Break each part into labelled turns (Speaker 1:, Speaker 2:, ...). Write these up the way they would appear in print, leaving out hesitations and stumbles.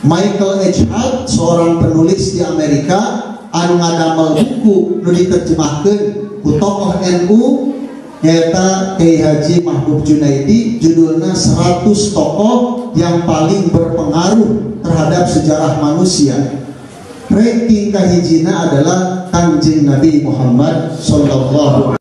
Speaker 1: Michael H. Hart, seorang penulis di Amerika, anu ngadamel buku nu diterjemahkeun ku tokoh NU nyata Kiai Haji Mahbub Junaidi, judulna 100 tokoh yang paling berpengaruh terhadap sejarah manusia. Ranking kahijina adalah Kanjeng Nabi Muhammad sallallahu alaihi wasallam.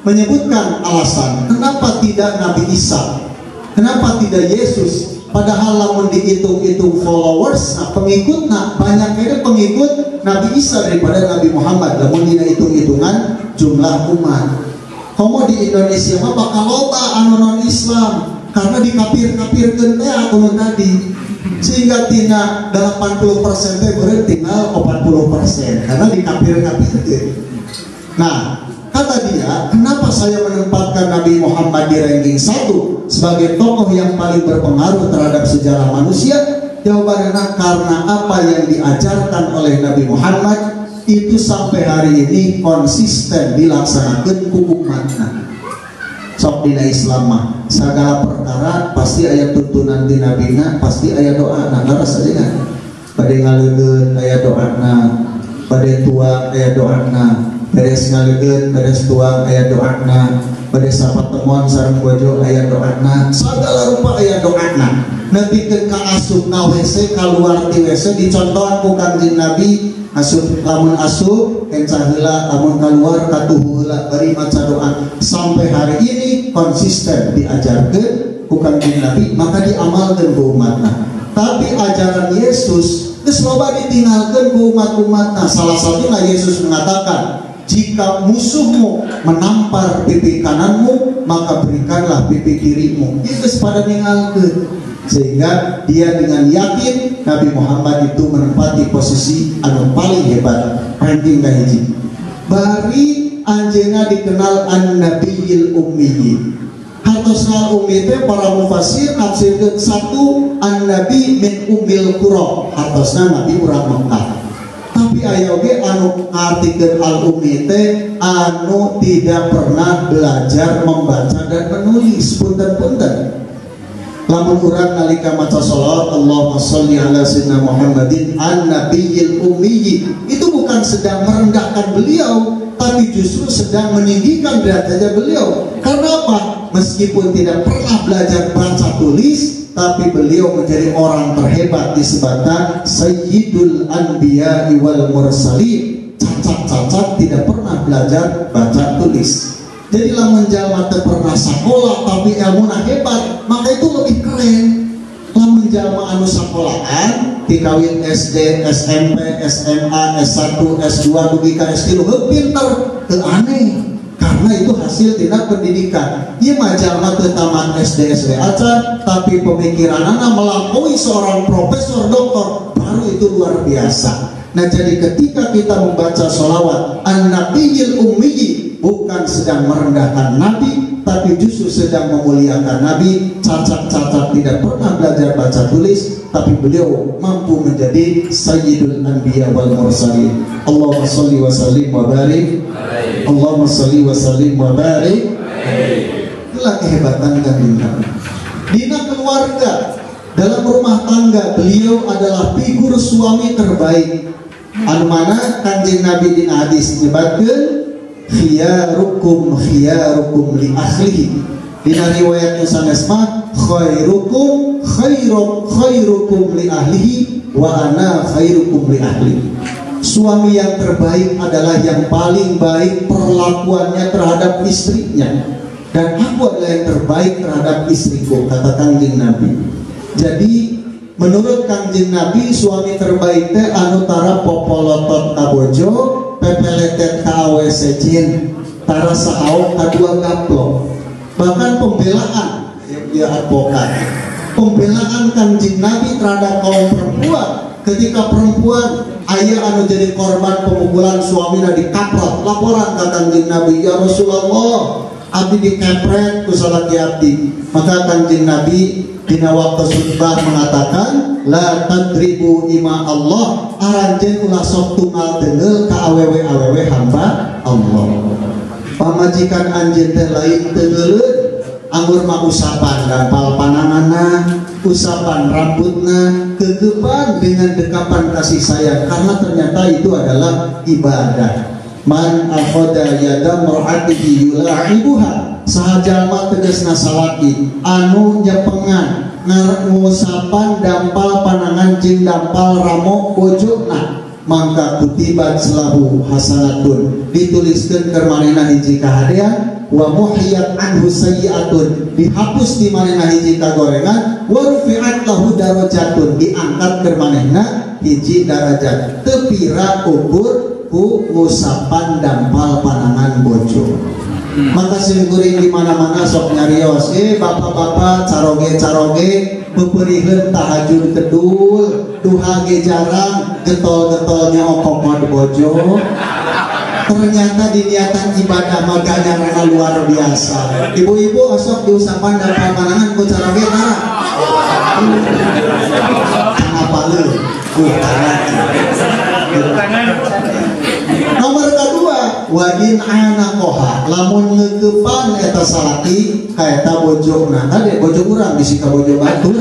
Speaker 1: Menyebutkan alasan kenapa tidak Nabi Isa, kenapa tidak Yesus, padahal lamun dihitung-hitung followers, pengikutnya banyak kali pengikut Nabi Isa daripada Nabi Muhammad. Lamun dina hitung-hitungan jumlah umat, komo di Indonesia mah bakal loba anu non Islam karena dikapir-kapirkeun teh anu tadi, sehingga tina 80% teh beureut tinggal 40% karena dikapir-kapirkeun. Nah, kata dia, kenapa saya menempatkan Nabi Muhammad di ranking 1 sebagai tokoh yang paling berpengaruh terhadap sejarah manusia? Jawabannya karena apa yang diajarkan oleh Nabi Muhammad itu sampai hari ini konsisten dilaksanakan ku umatna. Sok dina Islam mah segala perkara pasti aya tuntunan di nabina, pasti aya doa. Nah, leres aja kan? Bade ngalegeun aya doana, bade tua aya doana, beres ngalegeun beres tuang aya doana, beres sapa temuan sareng bojo aya doana, segala rupa aya doana. Nepikeun ka asup na WC, kaluar ti WC dicontohan ku Kanjeng Nabi. Asup, lamun asup kenca heula, lamun kaluar katuhu heula, bari maca doa. Sampai hari ini konsisten diajarkeun ku Kanjeng Nabi, maka diamalkeun ku umatna. Tapi ajaran Yesus geus loba ditinggalkeun ku umat-umatna. Salah satunya Yesus mengatakan, jika musuhmu menampar pipi kananmu, maka berikanlah pipi kirimu. Itu pada ninggalkeun. Sehingga dia dengan yakin Nabi Muhammad itu menempati posisi anu paling hebat, ranking kahiji. Bari anjeunna dikenal an-nabiyil ummi. Hartosna ummi teh para mufassir nafsirkeun satu an-nabi min ummil qura, hartosna nabi urang Mekah. Tapi aya oge anu ngartikeun al-ummi teh anu tidak pernah belajar membaca dan menulis. Punten-punten, lamun urang nalika maca sholawat Allahumma sholli ala sayyidina Muhammadin an-nabiyil ummi, itu bukan sedang merendahkan beliau, tapi justru sedang meninggikan derajat beliau. Karena apa? Meskipun tidak pernah belajar baca tulis, tapi beliau menjadi orang terhebat disebutkan Sayyidul Anbiya wal Mursalin. Cacat-cacat tidak pernah belajar baca tulis. Jadi lamun jalma teu pernah sakola tapi ilmuna hebat, maka itu lebih keren. Lamun jalma anu sakolahan dikawin SD, SMP, SMA, S1, S2, dugi ka S3 pinter, teu aneh. Karena itu hasil tindak pendidikan. Ieu mah jalma teu tamat SD SD aja, tapi pemikiranana melampaui seorang profesor doktor, baru itu luar biasa. Nah, jadi ketika kita membaca sholawat an-nabiyil ummi, bukan sedang merendahkan Nabi, tapi justru sedang memuliakan Nabi. Cacat-cacat tidak pernah belajar baca tulis, tapi beliau mampu menjadi Sayyidul Anbiya wal Mursalin. Allahumma sholli wa sallim wa barik. Allahumma sholli wa sallim wa barik. Itulah kehebatan Kanjeng Nabi. Dina keluarga, dalam rumah tangga, beliau adalah figur suami terbaik. Anu mana Kanjeng Nabi dina hadis nyebatkeun khiyarukum li ahlihi. Dina riwayat sanes mah khairukum khairukum li ahlihi wa ana khairukum li ahli. Suami yang terbaik adalah yang paling baik perlakuannya terhadap istrinya, dan aku adalah yang terbaik terhadap istriku, kata Kanjeng Nabi. Jadi menurut Kanjeng Nabi, suami terbaik teh anu tara popolotot ka bojo, pepeletet ka awe sejen, tara sahaok ka dua gaplok. Bahkan pembelaan, ya advokat, pembelaan Kanjeng Nabi terhadap kaum perempuan. Ketika perempuan ayah anu jadi korban pemukulan suaminya dikaprot, laporan ke Kanjeng Nabi, ya Rasulullah, abdi dikepret ku salaki abdi. Maka Kanjeng Nabi dina waktu khutbah mengatakan, la tadribu ima Allah, aranjeun ulah sok tunggal teungeul ka awewe-awewe hamba Allah. majikan anjeun teh lain teu geuleuh anggur mah usapan dampal pananganna, usapan rambutna, kegepan dengan dekapan kasih sayang, karena ternyata itu adalah ibadah. Man akhadha yada mar'atihi yula'ibuha, sahajalma tegasna salaki anu nyepengan ngusapan dampal panangan jeung dampal ramo bojona, mangka kutibat selahu hasanatun, dituliskeun keur manehna hiji kahadean, wa muhiyat anhu sayyi'atun, dihapus di manehna hiji kagorengan, wa rufi'at lahu darajatun, diangkat keur manehna hiji darajat. Teu pira ukur ku ngusapan dampal panangan bojo. Maka simkuring di mana-mana sok nyarios, bapak-bapak caroge beperihkeun tahajud kedul, duha ge jarang, getol-getolnya okok bojo. Ternyata di niatan ibadah maganya luar biasa. Ibu-ibu osok diusapan dampal panangan ku caroge tara. Apa lu? Nomor kedua, wajin anakoha, lamun ngegepan eta salaki kaeta bojona, tadi bojo urang bisika bojo batur,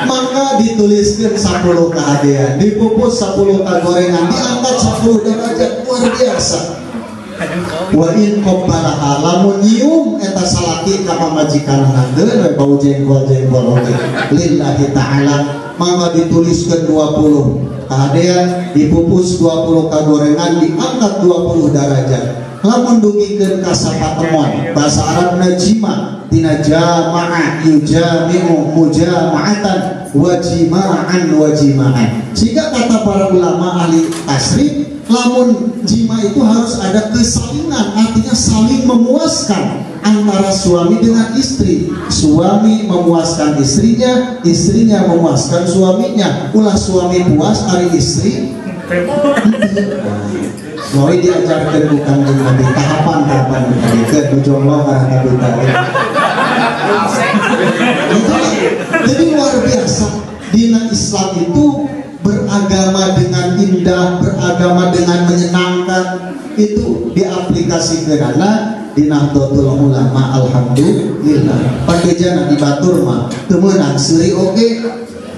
Speaker 1: maka dituliskan 10 kahadean, dipupus 10 kagorengan, diangkat 10 derajat, luar biasa. Wa in qabbalaha, lamun nyium eta salaki ka pamajikanna teu bau jengkol oge lillahi ta'ala, maka dituliskan 20 kahadean, dipupus 20 kagorengan, diangkat 20 derajat. Lamun dugikeun ka sapatemon, bahasa Arabna jima, tina jama'a yujami'u mujama'atan wa jima'an. Sehingga kata para ulama ahli tasrif, lamun jima itu harus ada kesalingan, artinya saling memuaskan antara suami dengan istri. Suami memuaskan istrinya, istrinya memuaskan suaminya. Ulah suami puas hari istri mau diajarkan bukan dengan tahapan ke jomblo karena kabita. Jadi luar biasa, dina Islam itu beragama dengan indah, beragama dengan menyenangkan, itu diaplikasikan di Nahdlatul Ulama. Alhamdulillah. Pagejana di batur mah temenang seuri oge,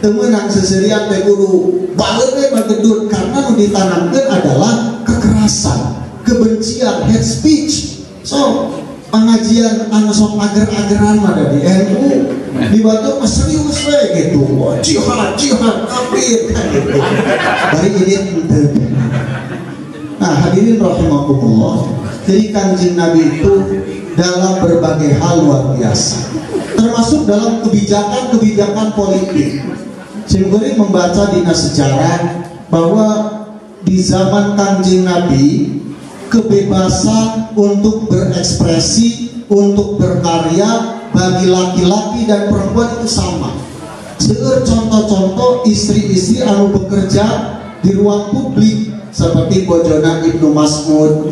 Speaker 1: temenang seserian teh kudu banget teh bagedut, karena nu ditanamkeun adalah kekerasan, kebencian, hate speech. So pengajian anu sok ager-ageran mah di NU di batur mah serius we gitu, jihad kafir kan gitu. Bari ini teu. Nah, hadirin rahimakumullah. Jadi Kanjeng Nabi itu dalam berbagai hal luar biasa, termasuk dalam kebijakan politik. Simkuring membaca dina sejarah bahwa di zaman Kanjeng Nabi kebebasan untuk berekspresi, untuk berkarya bagi laki-laki dan perempuan itu sama. Seueur contoh-contoh istri-istri anu bekerja di ruang publik seperti bojona Ibnu Mas'ud,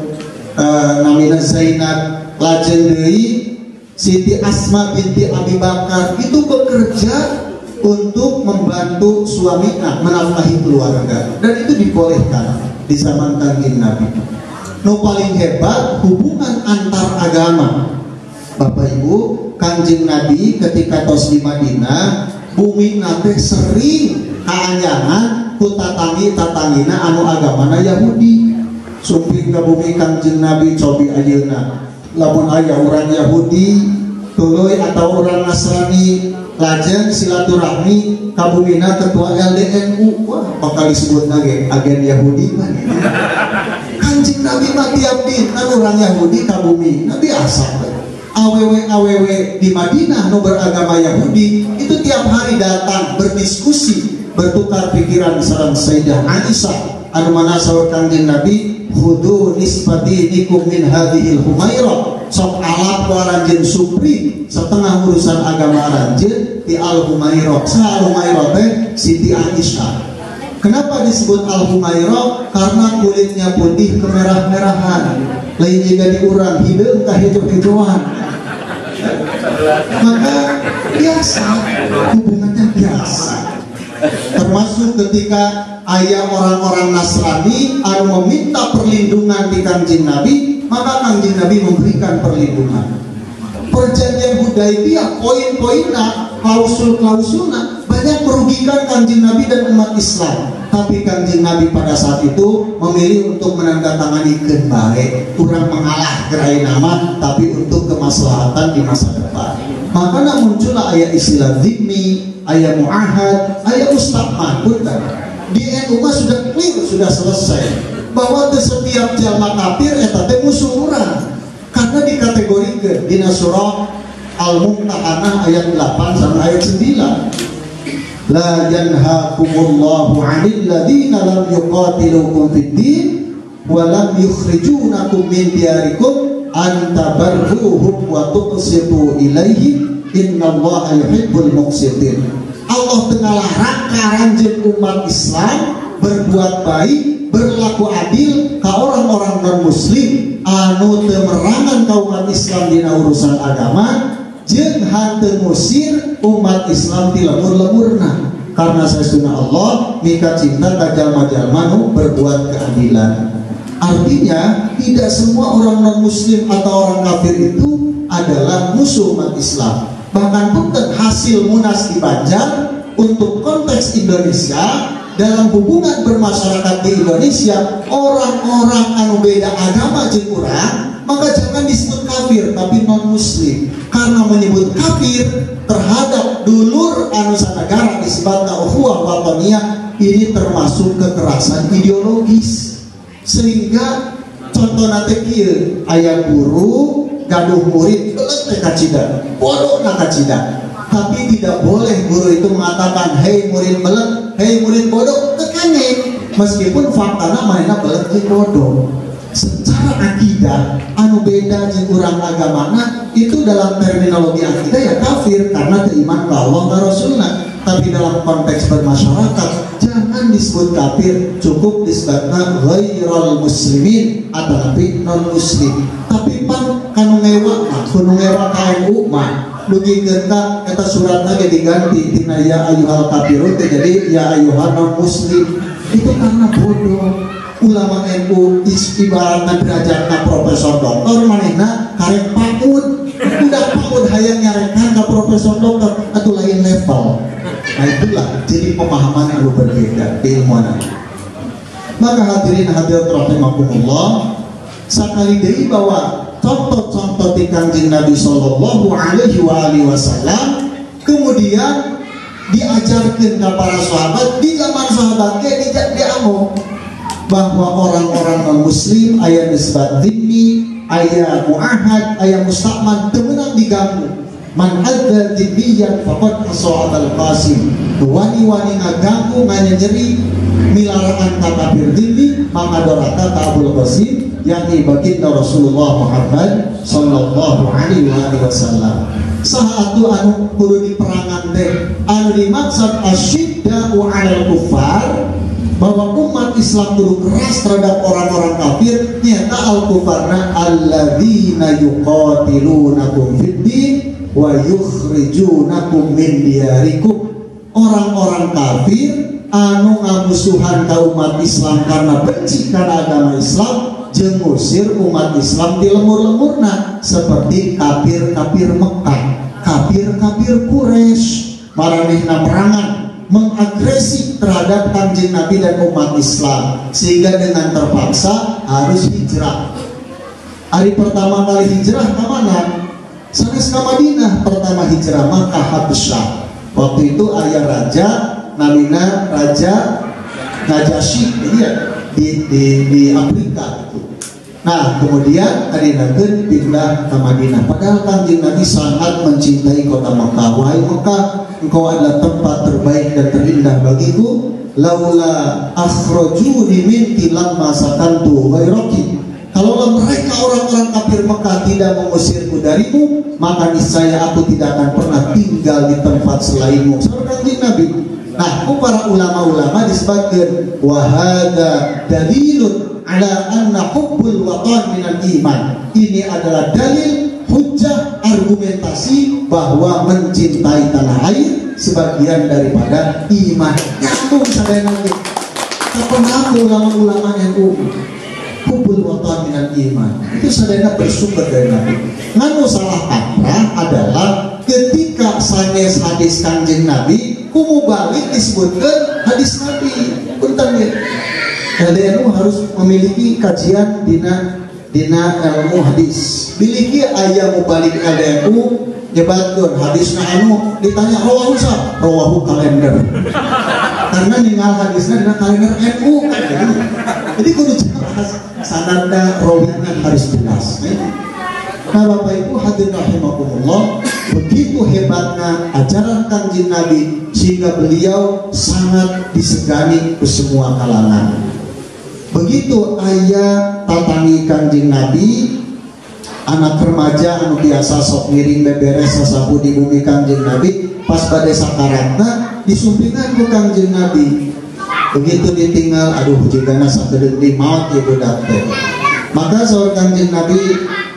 Speaker 1: namina Zainab, lajeng deui Siti Asma binti Abi Bakar, itu bekerja untuk membantu suaminya menafkahi keluarga, dan itu dibolehkan di zaman Kanjeng Nabi. No paling hebat hubungan antar agama. Bapak Ibu, Kanjeng Nabi ketika tos di Madinah, bumi nate sering kaanjangan ku tatangina anu agamana Yahudi. Sumping ka bumi Kanjeng Nabi cobi ayeuna, lamun aya urang Yahudi tuluy atau orang Nasrani lajeng silaturahmi kabumina ketua LDNU, wah bakal disebut lagi agen Yahudi kan. Kanjeng Nabi mah tiap dina orang Yahudi kabumi Nabi biasa. Awewe di Madinah nu beragama Yahudi itu tiap hari datang berdiskusi, bertukar pikiran sareng Sayyidah Aisyah anu mana sawur Kanjeng Nabi, khudu nisbati nikum min hadhil humairah, sok alap waranjeun supri setengah urusan agama ranjeun di al-humairah. Sa al-humairah teh Siti Aisyah. Kenapa disebut al-humairah? Karena kulitnya putih kemerah-merahan, lain juga diurang hideung ka hijau-hijauan. Maka biasa, hubungannya biasa. Termasuk ketika ayah orang-orang Nasrani anu meminta perlindungan di Kanjeng Nabi, maka Kanjeng Nabi memberikan perlindungan. Perjanjian Hudaibiyah, poin-poinnya, klausul-klausulnya banyak merugikan Kanjeng Nabi dan umat Islam. Tapi Kanjeng Nabi pada saat itu memilih untuk menandatangani kembali, kurang mengalah gerai nama, tapi untuk kemaslahatan di masa depan. Makanya muncullah ayat istilah zimmi, ayat mu'ahad, ayat mustahman. Di NU sudah clear, sudah selesai bahwa setiap jalma kafir eta teh musuh urang. Karena dikategorikan di surah Al-Mumtahanah ayat 8 sampai ayat 9. La yanhaakumullahu 'anil ladzina lam yuqatilukum fid-din wa lam yukhrijunakum min diyarikum an tabarruhum wa tuqsitu ilaihim innallaha yuhibbul muqsitin. Allah tengah larang karanjeun umat Islam berbuat baik, berlaku adil ke orang-orang non-muslim anu teu merangan ka umat Islam dina urusan agama, jeung hanteu ngusir umat Islam ti lemur-lemurna. Karena saestuna Allah mika cinta ka jalma-jalma nu berbuat keadilan. Artinya tidak semua orang non-muslim atau orang kafir itu adalah musuh umat Islam. Bahkan bukan hasil Munas di Banjar untuk konteks Indonesia, dalam hubungan bermasyarakat di Indonesia, orang-orang anu beda agama jeung urang maka jangan disebut kafir tapi non-muslim. Karena menyebut kafir terhadap dulur anu sanagara disebutna ukhuwah wataniyah, ini termasuk kekerasan ideologis. Sehingga contohna teh kieu, aya guru gaduh murid beuleuh teh kacida, bodohna kacida. Tapi tidak boleh guru itu mengatakan, hei murid belet, hei murid bodoh, tekane. Meskipun faktana manehna belet jeung bodoh. Secara akidah, anu beda jeung urang agamana, itu dalam terminologi akidah ya kafir, karena beriman ke Allah dan Rasulna. Tapi dalam konteks bermasyarakat, jangan disebut kafir, cukup disebutna ghairul muslimin, atau non-muslim. Tapi pan kanu ngewa, kudu ngewa KNU mah. Dugi kita kata suratnya diganti tina ya ayuhal kafirun jadi ya ayuhal non muslim. Itu karena bodoh. Ulama NU ibaratna derajatna profesor doktor, manehna karek paud. Udah paud hayang nyarekan ka profesor doktor atau lain level. Nah itulah jadi pemahaman yang berbeda di ilmuwan. Maka hadirin hadirat rahimakumullah, sakali deui bahwa contoh-contoh di Kanjeng Nabi Sallallahu Alaihi Wasallam kemudian diajarkan ke para sahabat di zaman sahabatnya dijak diamuk bahwa orang-orang non-muslim ayat disebut dhimmi, ayat mu'ahad, ayat musta'man temenang diganggu. Man adza dhimmiyan faqad asa'at al-qasim. Wani-wani ngaganggu nganyeri milaraan kafir dhimmi maka dorata ka Abul Qasim yang baginda Rasulullah Muhammad Sallallahu Alaihi Wasallam. Sahatu anu kudu diperangan teh anu dimaksud asyidda'u 'alal kuffar, bahwa umat Islam kudu keras terhadap orang-orang kafir. Nyata al-kufarna alladzina yuqatilunakum fid-din wa yukhrijunakum min diyarikum. Orang-orang kafir anu ngamusuhan ka umat Islam karena benci karena agama Islam, jeung ngusir umat Islam di lemur-lemurna seperti kafir-kafir Mekah, kafir-kafir Quraisy. Maranehna merangan mengagresi terhadap Kanjeng Nabi dan umat Islam sehingga dengan terpaksa harus hijrah. Hari pertama kali hijrah ke mana? Sanes ke Madinah. Pertama hijrah maka Habasyah. Waktu itu ayah raja namina Raja Najasyi di Afrika. Nah kemudian adinakeun pindah ke Madinah. Padahal Kanjeng Nabi sangat mencintai kota Mekah. Wahai Mekah, engkau adalah tempat terbaik dan terindah bagiku. Laula akhrajuni minki lamma sakantu ghairaki. Kalau mereka orang-orang kafir Mekah tidak mengusirku darimu, maka niscaya aku tidak akan pernah tinggal di tempat selainmu. Saudara Kanjeng Nabi. Nah, para ulama-ulama disebutkan wahada dalilun ala anna hubbul watan minal iman. Ini adalah dalil, hujjah, argumentasi bahwa mencintai tanah air, sebagian daripada iman. Nyambung sadaya lagi. Kepengaku ulama-ulama NU kubul watan minal iman. Itu sadaya bersumber dari Nabi. Nganu salah kaprah adalah ketika sanes hadis Kanjeng Nabi kumu balik disebutkan hadis Nabi. Punten ya. LDNU harus memiliki kajian dina ilmu hadis. Biliki aya mubalik LDNU nyebatkeun hadisna anu ditanya rawahu sa, rawahu kalender. Karena ninggal hadisna dina kalender NU. Jadi kudu jelas sanadna rawina harus jelas. Nah Bapak Ibu hadirin rahimakumullah, begitu hebatnya ajaran Kanjeng Nabi sehingga beliau sangat disegani ke semua kalangan. Begitu ayah tatangi Kanjeng Nabi, anak remaja anu biasa sok ngiring beberes sasapu di bumi Kanjeng Nabi, pas pada sakaratna disumpingan ku Kanjeng Nabi. Begitu ditinggal, aduh jigana sakedeuk di maut ya budak teh. Maka saur Kanjeng Nabi,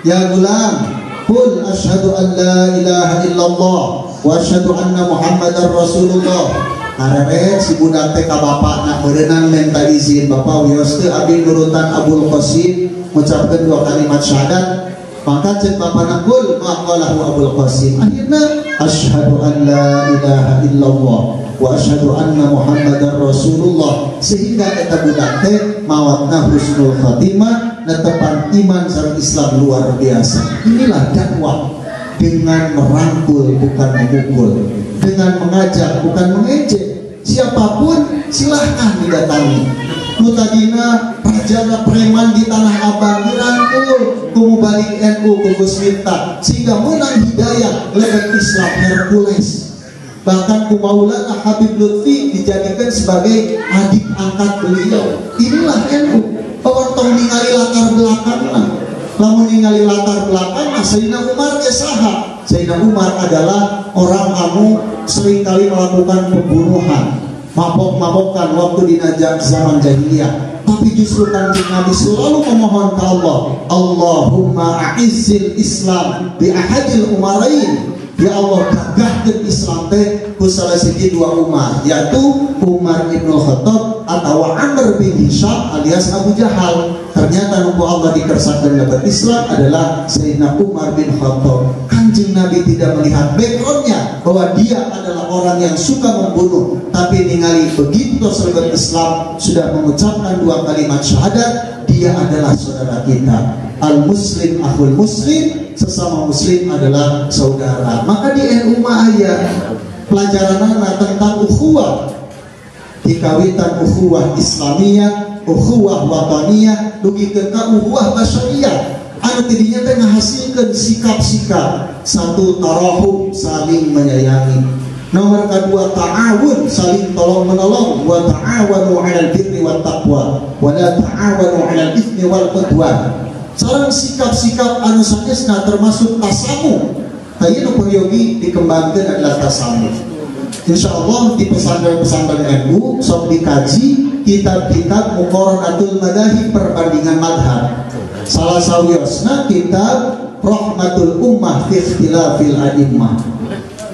Speaker 1: ya gulam, qul asyhadu an la ilaha illallah wa asyhadu anna Muhammadar Rasulullah. Arere si budak teh ka bapakna berenang minta izin, bapak wios teh abdi nurutan Abul Qasim mengucapkan 2 kalimat syahadat. Maka cek bapakna qul maqalahu Abul Qasim. Akhirnya asyhadu an la ilaha illallah wa asyhadu anna Muhammadar Rasulullah, sehingga eta budak teh mawatna husnul khatimah netepan iman sareng Islam luar biasa. Inilah dakwah, dengan merangkul bukan memukul, dengan mengajak bukan mengejek. Siapapun silahkan didatangi. Nu tadina rajana preman di Tanah Abang dirangkul kumu balik NU Gus Miftah sehingga menang hidayah lewat Islam Hercules. Bahkan Maulana Habib Lutfi dijadikan sebagai adik angkat beliau. Inilah NU. Pawantong ningali latar belakangna. Lamun ningali latar belakang, Sayyidina Umar saha. Sayyidina Umar adalah orang anu seringkali melakukan pembunuhan, mabok-mabokan waktu di zaman jahiliyah. Tapi justru Kanjeng Nabi selalu memohon ke Allah, Allahumma a'izzil Islam bi ahadil umarain. Ya Allah, gagahkeun Islam teh ku salah siji 2 Umar, yaitu Umar bin Khattab atau Amr bin Hisham alias Abu Jahal. Ternyata nunggu Allah dikersakan dapat Islam adalah Sayyidina Umar bin Khattab. Kanjeng Nabi tidak melihat backgroundnya bahwa dia adalah orang yang suka membunuh, tapi ningali begitu terserbat Islam sudah mengucapkan 2 kalimat syahadat, dia adalah saudara kita. Al-Muslim akhul Muslim, sesama Muslim adalah saudara. Maka di NU aya pelajaran tentang ukhuwah, dikawitan ukhuwah Islamiyah, ukhuwah wataniyah, dugi ke ukhuwah basyariyah. Anu tidinya teh ngahasilkeun sikap-sikap. 1 tarahum, saling menyayangi. Nomor kedua ta'awun, saling tolong menolong. Wa ta'awanu 'alal birri wat taqwa wa la ta'awanu 'alal itsmi wal 'udwan. Sareng sikap-sikap anu sanesna termasuk tasamu. Tadi nu peryogi dikembangkan adalah tasamu. Insyaallah di pesantren-pesantren NU sok dikaji kitab-kitab muqaranatul madahib, perbandingan madhab. Salah sawiosna kitab Rahmatul Ummah fi Ikhtilafil A'immah.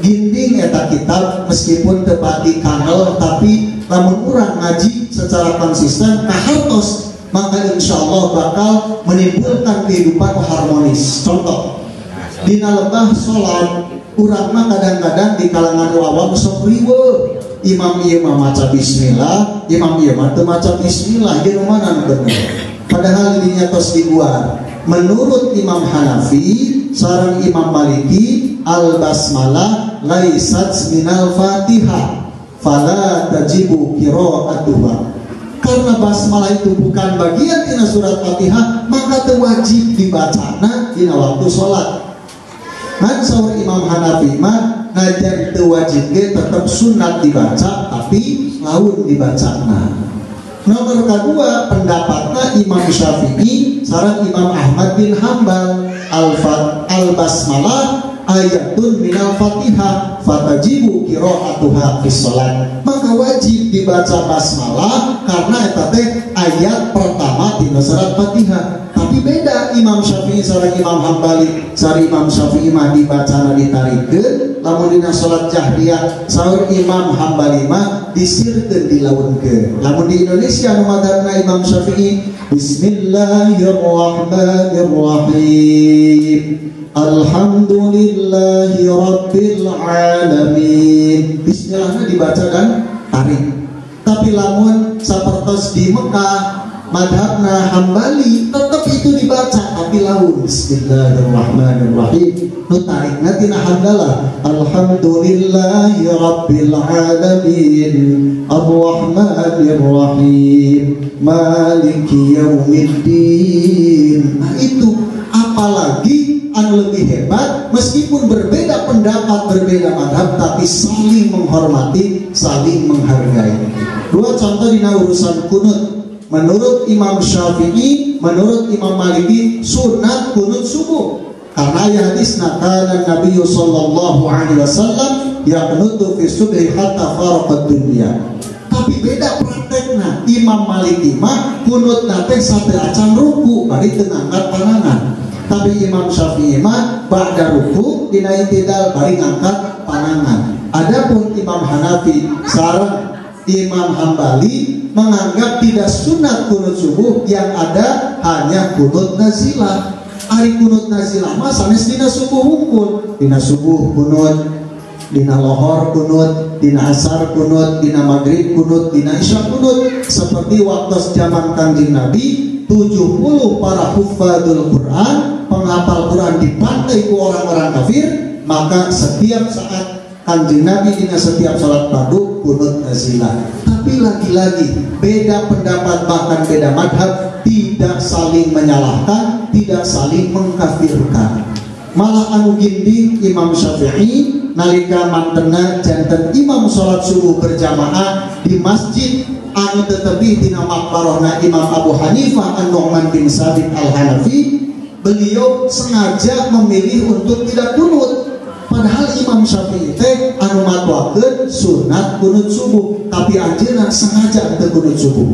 Speaker 1: Ginding eta kitab meskipun tepati kangel, tapi lamun urang ngaji secara konsisten kahartos, maka insya Allah bakal menimbulkan kehidupan harmonis. Contoh, dina lebah sholat, urang mah kadang-kadang di kalangan awam sok riweuh. Imam ieu mah maca bismillah, imam ieu mah teu maca bismillah, ge nu mana bener. Padahal dirinya tos dibuat. Menurut Imam Hanafi sareng Imam Maliki, al-basmalah laisat minal Fatihah, fala tajibu qira'atuha. Karena basmalah itu bukan bagian tina surat Fatihah, maka itu wajib dibacana dina waktu sholat. Nah, saur Imam Hanafi mah najan itu wajib ge tetap sunat dibaca, tapi laun dibacana. Nomor kedua pendapatnya Imam Syafi'i sareng Imam Ahmad bin Hambal, al-basmalah ayatun minal Fatihah fatajibu qira'atuha fis shalat. Maka wajib dibaca basmalah karena eta teh ayat pertama di surat Fatihah. Tapi beda Imam Syafi'i sareng Imam Hambali. Sareng Imam Syafi'i mah dibacana ditarikeun, lamun dina salat jahriyah saur Imam Hambali mah disirkeun dilaunkeun. Lamun di Indonesia nu madzhabna Imam Syafi'i Bismillahirrahmanirrahim Alhamdulillahi Rabbil Alamin. Bismillahnya dibaca dan tarik. Tapi lamun sapertos di Mekah madhabna Hambali tetap itu dibaca tapi laun Bismillahirrahmanirrahim. Nu tarikna tina hamdalah Alhamdulillahi Rabbil Alamin Ar-Rahmanirrahim Maliki Yaumiddin. Nah itu apalagi anu lebih hebat, meskipun berbeda pendapat, berbeda madhab, tapi saling menghormati, saling menghargai. Dua contoh di urusan kunut. Menurut Imam Syafi'i, menurut Imam Maliki, sunat kunut subuh. Karena ya hadis kana Nabi sallallahu alaihi wasallam yaqunutu fi subhi hatta faraqad dunya. Tapi beda praktekna. Imam Maliki mah kunut nate sampai acan ruku, bari teu ngangkat panangan. Tapi Imam Syafi'i mah ba'da ruku dina i'tidal bari ngangkat panangan. Adapun Imam Hanafi sareng Imam Hambali menganggap tidak sunat kunut subuh, yang ada hanya kunut nazilah. Ari kunut nazilah mah sanes dina subuh hungkul, dina subuh kunut, dina lohor kunut, dina asar kunut, dina maghrib kunut, dina isya kunut. Seperti waktu zaman Kanjeng Nabi 70 para hufadzul Quran, penghafal Quran dipantai ku orang-orang kafir, maka setiap saat Kanjeng Nabi dina setiap salat fardu kunut nazilah. Tapi lagi-lagi beda pendapat, bahkan beda madhab, tidak saling menyalahkan, tidak saling mengkafirkan. Malah anu ginding Imam Syafi'i nalika mantena janten imam salat subuh berjamaah di masjid anu tetepi tina maqbarahna Imam Abu Hanifah An-Nu'man bin Sabit Al-Hanafi, beliau sengaja memilih untuk tidak kunut. Padahal Imam Syafi'i teh anu matwakeun sunat kunut subuh, tapi anjeunna sengaja teu kunut subuh.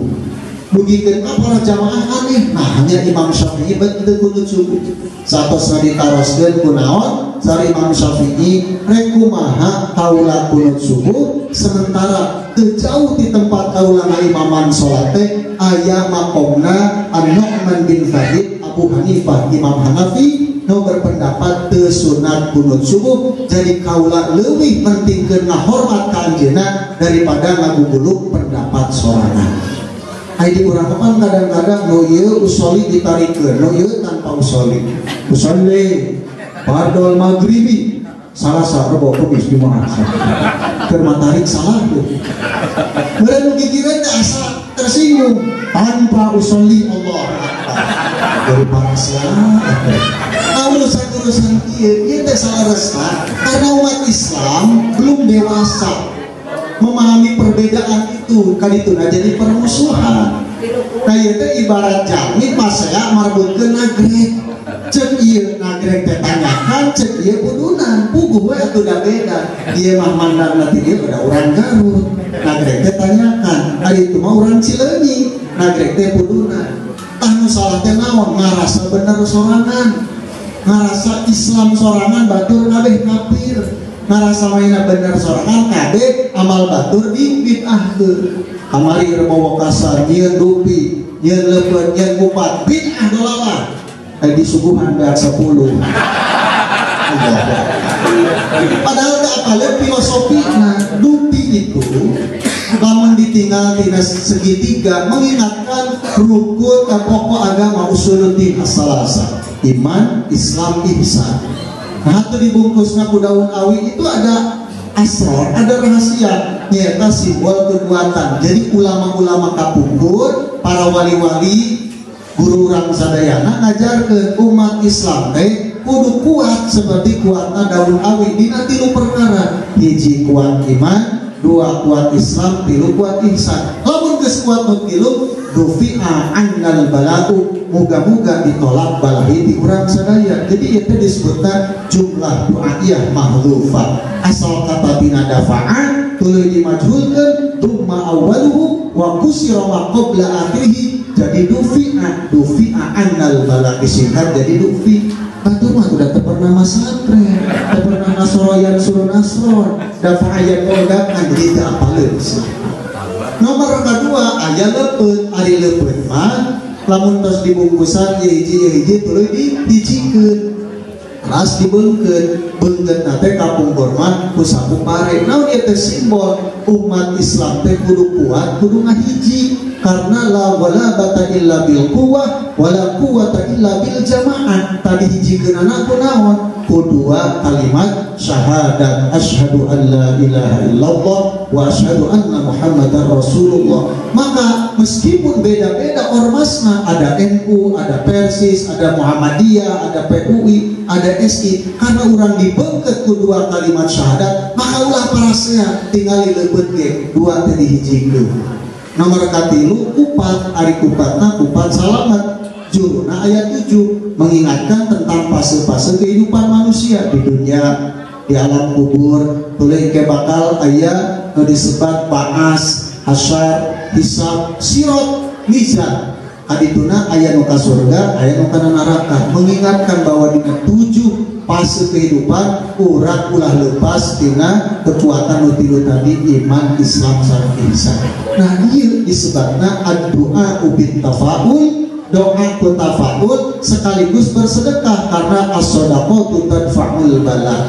Speaker 1: Bugikeun para jamaah aneh, nah hanya Imam Syafi'i teu kunut subuh. Satosna ditaroskeun kunaon? Sari Imam Syafi'i rek kumaha kaula kunut subuh sementara teu jauh di tempat kaula ngaimaman salat teh aya maqamna An-Nu'man bin Sabit Abu Hanifah Imam Hanafi nu berpendapat teu sunat kunut subuh. Jadi kaula leuwih pentingkeun ngahormat ka anjeunna daripada ngagugulung pendapat sorangan. Ai di urang kan kadang-kadang nu ieu usoli ditarikeun, nu ieu tanpa usoli. Usoli ba'dal maghribi salasa rebo kumis di mana? Keur matarik salah tuh. Meureun gigireun teh asa tersinggung tanpa usoli Allah Akbar. Dari para salat. Urusan ieu teh salah karena umat Islam belum dewasa memahami perbedaan itu, kadituna jadi permusuhan. Nah ieu teh ibarat jami pasea marbutkeun nagreg. Cek ieu nagreg teh tanyakan, cek ieu budunan, puguh we atuh da beda. Ieu mah mandangna ti dieu ada urang Garut. Nagreg teh tanyakan, ari itu mah urang Cileunyi. Nagreg teh budunan. Tah nu salah teh naon? Ngarasa bener sorangan. Ngarasa Islam sorangan batur kabeh kafir, ngarasa mainna bener sorangan kabeh amal batur di bid'ahkeun. Kamari rebo kasar nyieun dupi, nyieun leupeut, nyieun kupat, bid'ah dolalah. Di subuhan beak 10. Padahal teu apaleun filosofina. Dupi itu lamun ditinggal tina segitiga mengingatkan rukun pokok agama usuluddin as-salasa. Iman, Islam, ihsan. Nah, itu dibungkusnya ku daun awi itu ada asrar, ada rahasia, nyata simbol kekuatan. Jadi ulama-ulama kapungkur, para wali-wali, guru urang sadayana ngajar ke umat Islam kudu kuat seperti kuatna daun awi dina 3 perkara. Hiji kuat iman, 2 kuat Islam, 3 kuat ihsan. Lamun geus kuat nu 3 rufi'a annal bala'u, muga-muga ditolak balahi di urang sadaya. Jadi itu disebutkan jumlah du'a'iyah mahdhufah. Asal kata tina dafa'an tuluy dimajhulkeun dumma awwaluhu wa kusira ma qabla akhirih, jadi dufi'a annal bala'i singkat jadi dufi. Katu mah udah pernah masantren, pernah nasroyan suruh nasron, dafa ayat odakan jadi tak apa sih. Nomor kedua ayat lepet, ari lepet mah lamun tos dibungkusan ya hiji tuluy dihijikeun. Keras dibeungkeun nate kapung hormat ku sapu pare. Naon ieu teh simbol umat Islam teh kudu kuat, kudu ngahiji karena la walabata illa bil quwwah wala quwwata illa bil jamaah. Tadi hijikeunana kunaon? Kedua kalimat syahadat asyhadu an la ilaha illallah wa asyhadu anna muhammadar rasulullah. Maka meskipun beda-beda ormasna, ada NU, ada Persis, ada Muhammadiyah, ada PUI, ada SI, karena orang dibeungkeut kedua kalimat syahadat, maka ulah parasnya tinggal dileupet ge dua teh dihijikeun. Nomor katilu kupat, ari kupatna kupat salamet. Juruna ayat 7 mengingatkan tentang fase-fase kehidupan manusia di dunia, di alam kubur. Tuluy ke bakal aya disebut baas, hasyar, hisab, sirot, mizan. Adituna aya nu ka surga, aya nu kana neraka. Mengingatkan bahwa di 7 fase kehidupan urang ulah lepas tina kekuatan nu tilu tadi iman, Islam, sareng ihsan. Nah, ieu disebutna ad-du'a bit tafaul, doa tafaul sekaligus bersedekah karena as-shadaqatu tadfa'ul bala.